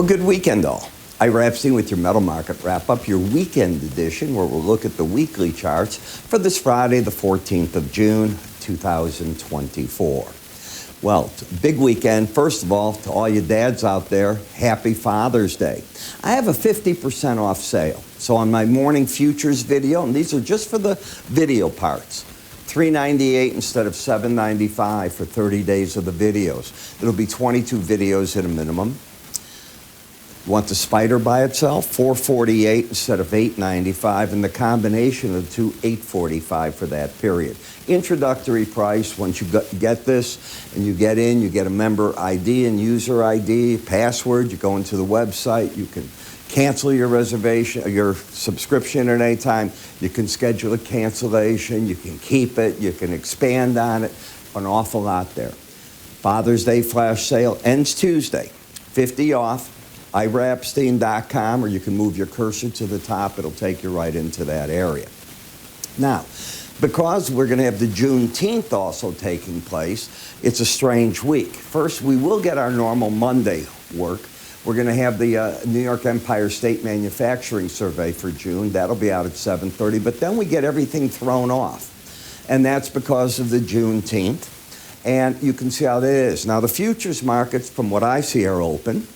Well, good weekend, all. Ira Epstein with your metal market wrap-up, your weekend edition, where we'll look at the weekly charts for this Friday, the 14th of June, 2024. Well, big weekend. First of all, to all you dads out there, happy Father's Day. I have a 50% off sale. So on my morning futures video, and these are just for the video parts, $3.98 instead of $7.95 for 30 days of the videos. It'll be 22 videos at a minimum. You want the spider by itself? $4.48 instead of $8.95, and the combination of the two, $8.45 for that period. Introductory price. Once you get this and you get in, you get a member ID and user ID, password. You go into the website. You can cancel your reservation, your subscription at any time. You can schedule a cancellation. You can keep it. You can expand on it. An awful lot there. Father's Day flash sale ends Tuesday. 50 off. IraEpstein.com, or you can move your cursor to the top. It'll take you right into that area. Now, because we're going to have the Juneteenth also taking place, it's a strange week. First, we will get our normal Monday work. We're going to have the New York Empire State Manufacturing Survey for June. That'll be out at 7:30, but then we get everything thrown off. And that's because of the Juneteenth. And you can see how that is. Now, the futures markets, from what I see, are open.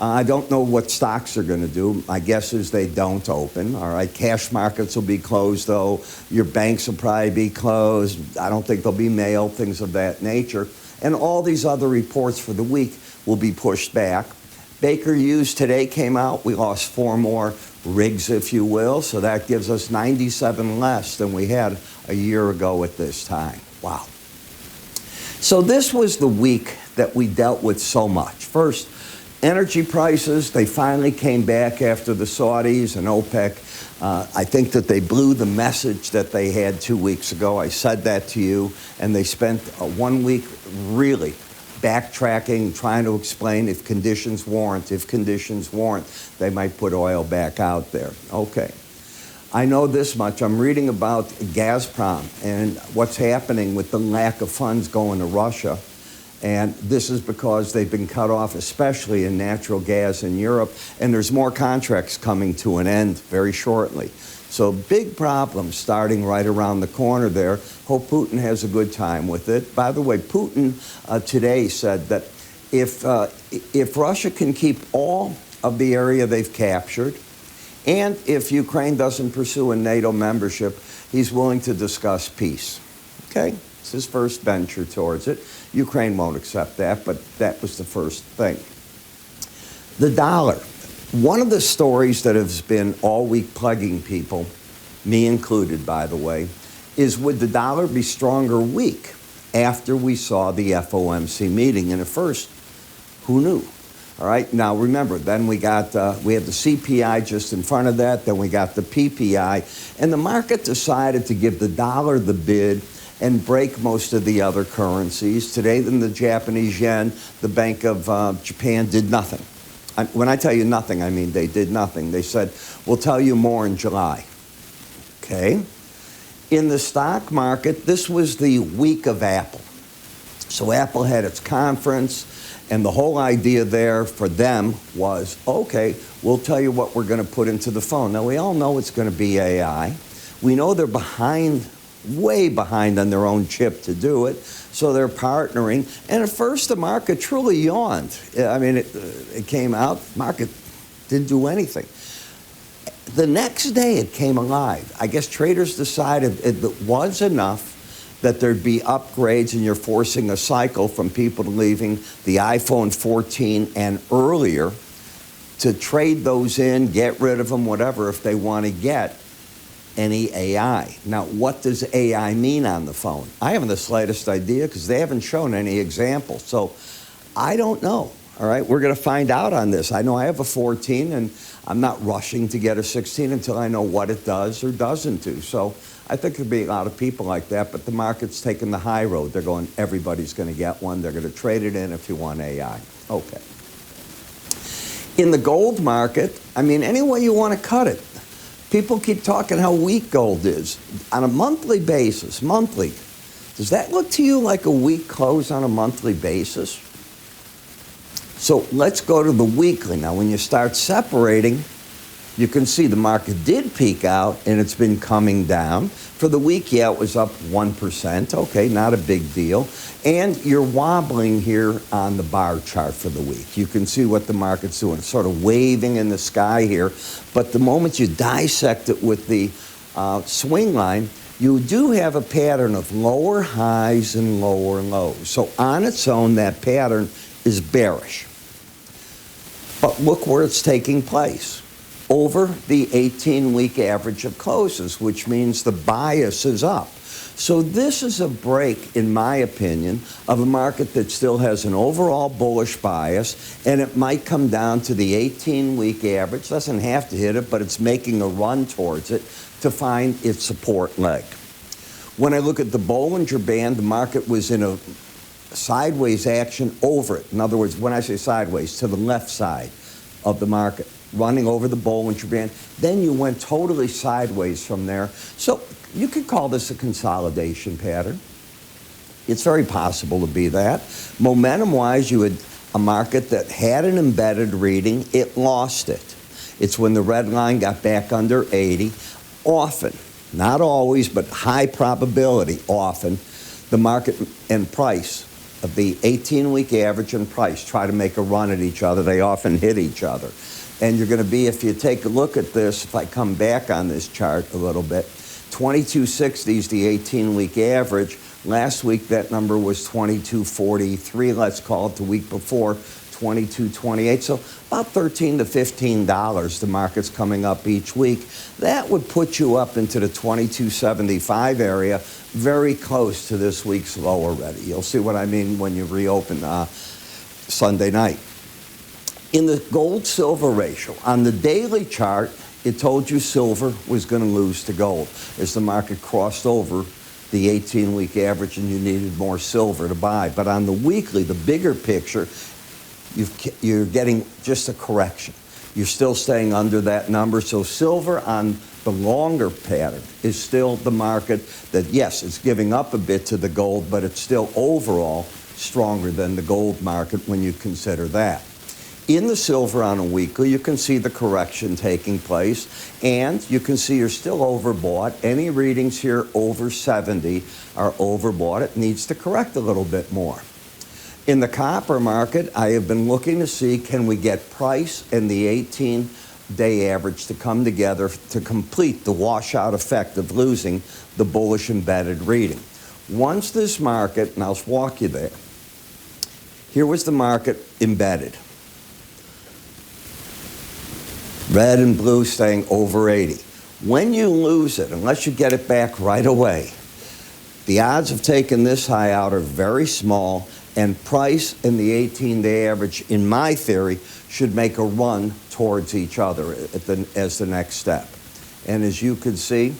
I don't know what stocks are going to do. My guess is they don't open. All right, cash markets will be closed, though. Your banks will probably be closed. I don't think there'll be mail, things of that nature. And all these other reports for the week will be pushed back. Baker Hughes today came out. We lost 4 more rigs, if you will. So that gives us 97 less than we had a year ago at this time. Wow. So this was the week that we dealt with so much. First, energy prices, they finally came back after the Saudis and OPEC. I think that they blew the message that they had 2 weeks ago. I said that to you. And they spent 1 week really backtracking, trying to explain if conditions warrant, they might put oil back out there. Okay. I know this much. I'm reading about Gazprom and what's happening with the lack of funds going to Russia. And this is because they've been cut off, especially in natural gas in Europe. And there's more contracts coming to an end very shortly. So big problems starting right around the corner there. Hope Putin has a good time with it. By the way, Putin today said that if Russia can keep all of the area they've captured, and if Ukraine doesn't pursue a NATO membership, he's willing to discuss peace. Okay? It's his first venture towards it. Ukraine won't accept that, but that was the first thing. The dollar. One of the stories that has been all week plaguing people, me included, by the way, is would the dollar be strong or weak after we saw the FOMC meeting? And at first, who knew? All right, now remember, then we had the CPI just in front of that, then we got the PPI, and the market decided to give the dollar the bid and break most of the other currencies. Today, then the Japanese yen, the Bank of Japan did nothing. When I tell you nothing, I mean they did nothing. They said, we'll tell you more in July. Okay? In the stock market, this was the week of Apple. So Apple had its conference, and the whole idea there for them was, okay, we'll tell you what we're going to put into the phone. Now, we all know it's going to be AI. We know they're behind, way behind on their own chip to do it, so they're partnering. And at first, the market truly yawned. I mean, it came out, market didn't do anything. The next day, it came alive. I guess traders decided it was enough that there'd be upgrades, and you're forcing a cycle from people leaving the iPhone 14 and earlier to trade those in, get rid of them, whatever, if they want to get any AI. Now, what does AI mean on the phone? I haven't the slightest idea because they haven't shown any examples. So I don't know. All right, we're going to find out on this. I know I have a 14, and I'm not rushing to get a 16 until I know what it does or doesn't do. So I think there'll be a lot of people like that, but the market's taking the high road. They're going, everybody's going to get one. They're going to trade it in if you want AI. Okay. In the gold market, I mean, any way you want to cut it. People keep talking how weak gold is. On a monthly basis, does that look to you like a weak close on a monthly basis? So let's go to the weekly. Now, when you start separating, you can see the market did peak out and it's been coming down. For the week, yeah, it was up 1%. Okay, not a big deal. And you're wobbling here on the bar chart for the week. You can see what the market's doing. It's sort of waving in the sky here. But the moment you dissect it with the swing line, you do have a pattern of lower highs and lower lows. So on its own, that pattern is bearish. But look where it's taking place. Over the 18-week average of closes, which means the bias is up. So this is a break, in my opinion, of a market that still has an overall bullish bias, and it might come down to the 18-week average. Doesn't have to hit it, but it's making a run towards it to find its support leg. When I look at the Bollinger Band, the market was in a sideways action over it. In other words, when I say sideways, to the left side of the market, running over the Bollinger Band. Then you went totally sideways from there. So you could call this a consolidation pattern. It's very possible to be that. Momentum-wise, you had a market that had an embedded reading. It lost it. It's when the red line got back under 80. Often, not always, but high probability, often, the market and price of the 18-week average and price try to make a run at each other. They often hit each other. And you're going to be, if you take a look at this, if I come back on this chart a little bit, 2260 is the 18-week average. Last week, that number was 2243, let's call it. The week before, 2228. So about $13 to $15 the market's coming up each week. That would put you up into the 2275 area, very close to this week's low already. You'll see what I mean when you reopen Sunday night. In the gold-silver ratio, on the daily chart, it told you silver was going to lose to gold as the market crossed over the 18-week average and you needed more silver to buy. But on the weekly, the bigger picture, you're getting just a correction. You're still staying under that number. So silver on the longer pattern is still the market that, yes, it's giving up a bit to the gold, but it's still overall stronger than the gold market when you consider that. In the silver on a weekly, you can see the correction taking place, and you can see you're still overbought. Any readings here over 70 are overbought. It needs to correct a little bit more. In the copper market, I have been looking to see, can we get price and the 18-day average to come together to complete the washout effect of losing the bullish embedded reading. Once this market, and I'll walk you there, here was the market embedded. Red and blue staying over 80. When you lose it, unless you get it back right away, the odds of taking this high out are very small, and price and the 18-day average, in my theory, should make a run towards each other as the next step. And as you can see,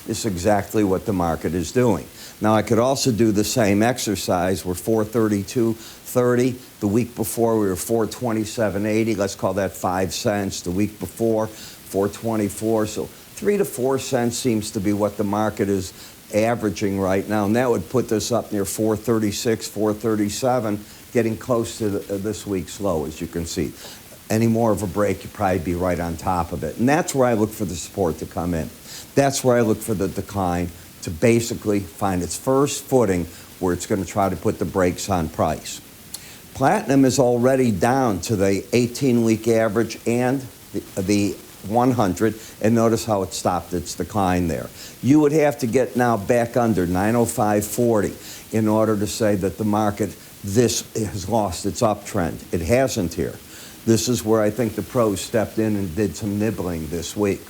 this is exactly what the market is doing. Now, I could also do the same exercise. We're 432.30. The week before, we were 427.80. Let's call that 5 cents. The week before, 424. So 3 to 4 cents seems to be what the market is averaging right now. And that would put this up near 436, 437, getting close to this week's low, as you can see. Any more of a break, you'd probably be right on top of it. And that's where I look for the support to come in. That's where I look for the decline to basically find its first footing where it's going to try to put the brakes on price. Platinum is already down to the 18-week average and the 100, and notice how it stopped its decline there. You would have to get now back under 905.40 in order to say that the market, this has lost its uptrend. It hasn't here. This is where I think the pros stepped in and did some nibbling this week.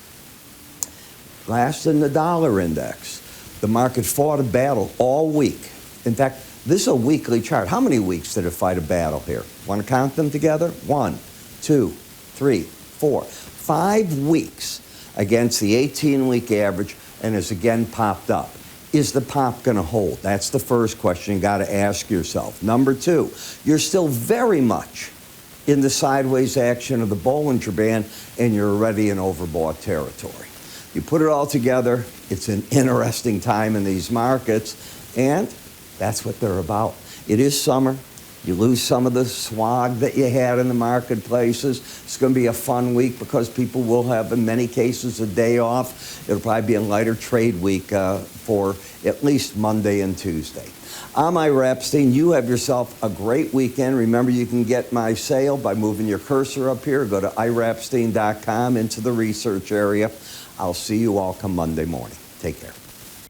Last in the dollar index, the market fought a battle all week. In fact, this is a weekly chart. How many weeks did it fight a battle here? Want to count them together? 1, 2, 3, 4, 5 weeks against the 18-week average, and has again popped up. Is the pop going to hold? That's the first question you got to ask yourself. Number 2, you're still very much in the sideways action of the Bollinger Band, and you're already in overbought territory. You put it all together, it's an interesting time in these markets, and that's what they're about. It is summer. You lose some of the swag that you had in the marketplaces. It's going to be a fun week because people will have, in many cases, a day off. It'll probably be a lighter trade week for at least Monday and Tuesday. I'm Ira Epstein. You have yourself a great weekend. Remember, you can get my sale by moving your cursor up here. Go to iraepstein.com into the research area. I'll see you all come Monday morning. Take care.